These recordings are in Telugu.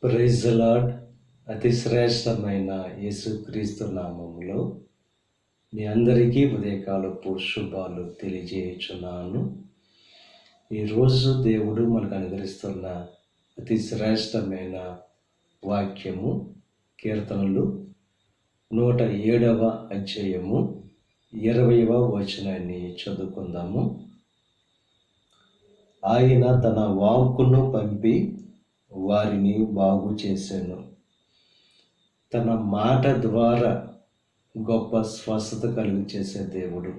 Praise the lord. అతి శ్రేష్టమైన యేసుక్రీస్తు నామములో మీ అందరికీ ఉదయకాలపు శుభాలు తెలియజేయుచున్నాను. ఈరోజు దేవుడు మనకు అనుగ్రహిస్తున్న అతి శ్రేష్టమైన వాక్యము కీర్తనలు 107వ అధ్యాయము 20వ వచనాన్ని చదువుకుందాము. ఆయన తన వాక్కును పంపి వారిని బాగు చేశాను. తన మాట ద్వారా గొప్ప స్వస్థత కలుగు చేసే దేవుడు.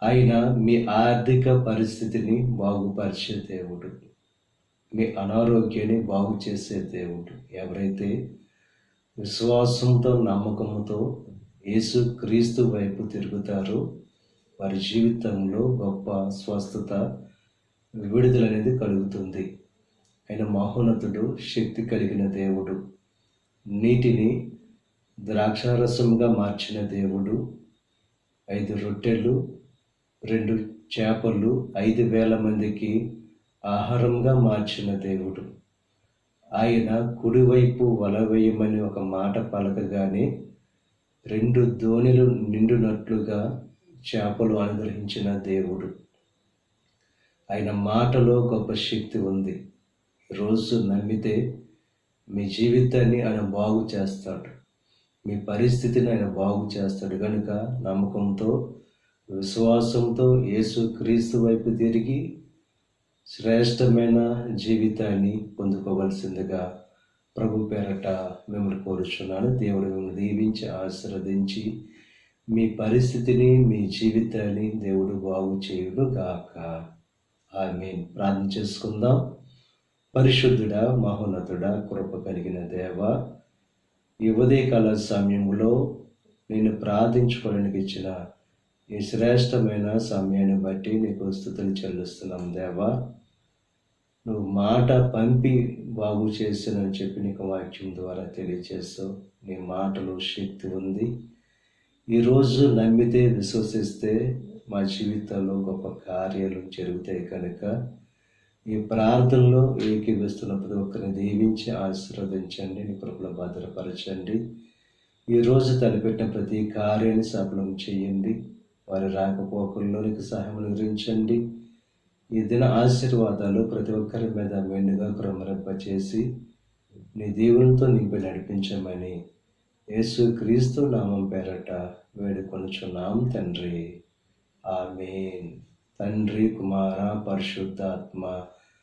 ఆయన మీ ఆర్థిక పరిస్థితిని బాగుపరిచే దేవుడు. మీ అనారోగ్యాన్ని బాగు చేసే దేవుడు. ఎవరైతే విశ్వాసంతో నమ్మకంతో యేసుక్రీస్తు వైపు తిరుగుతారో వారి జీవితంలో గొప్ప స్వస్థత విడుదల అనేది కలుగుతుంది. ఆయన మహోన్నతుడు, శక్తి కలిగిన దేవుడు. నీటిని ద్రాక్షారసంగా మార్చిన దేవుడు. 5 రొట్టెలు 2 చేపలు 5,000 మందికి ఆహారంగా మార్చిన దేవుడు. ఆయన కుడివైపు వల వేయమని ఒక మాట పలకగానే 2 దోణిలు నిండునట్లుగా చేపలు అనుగ్రహించిన దేవుడు. ఆయన మాటలో గొప్ప శక్తి ఉంది. రోజు నమ్మితే మీ జీవితాన్ని ఆయన బాగు చేస్తాడు. మీ పరిస్థితిని ఆయన బాగు చేస్తాడు. కనుక నమ్మకంతో విశ్వాసంతో యేసుక్రీస్తు వైపు తిరిగి శ్రేష్టమైన జీవితాన్ని పొందుకోవలసిందిగా ప్రభు పేరట మిమ్మల్ని కోరుచున్నాను. దేవుడు మిమ్మల్ని దీవించి ఆశీర్వదించి మీ పరిస్థితిని మీ జీవితాన్ని దేవుడు బాగు చేయును గాక. ఆమేన్. ప్రార్థన చేసుకుందాం. పరిశుద్ధుడా, మహోన్నతుడా, కృప కలిగిన దేవ, ఈ ఉదయకాల సమయంలో నేను ప్రార్థించుకోవడానికి ఇచ్చిన ఈ శ్రేష్టమైన సమయాన్ని బట్టి నీకు స్తుతులు చెల్లిస్తున్నాం దేవా. నువ్వు మాట పంపి బాగు చేసానని చెప్పి నీకు వాక్యం ద్వారా తెలియజేస్తావు. నీ మాటలో శక్తి ఉంది. ఈరోజు నమ్మితే విశ్వసిస్తే మా జీవితంలో గొప్ప కార్యాలు జరుగుతాయి. కనుక ఈ ప్రార్థనలో ఏకీవిస్తున్న ప్రతి ఒక్కరిని దీవించి ఆశీర్వదించండి. నీ కృపలో భద్రపరచండి. ఈరోజు తలపెట్టిన ప్రతి కార్యాన్ని సఫలం చేయండి. వారి రాకపోకల్లో నీకు సహాయం అనుగ్రహించండి. ఈ దిన ఆశీర్వాదాలు ప్రతి ఒక్కరి మీద మెండుగా క్రమరింపచేసి నీ దీవులతో నింపి నడిపించమని యేసుక్రీస్తు నామం పేరట వేడుకొనుచున్నాం తండ్రి. ఆమేన్. తండ్రి, కుమార, పరిశుద్ధాత్మ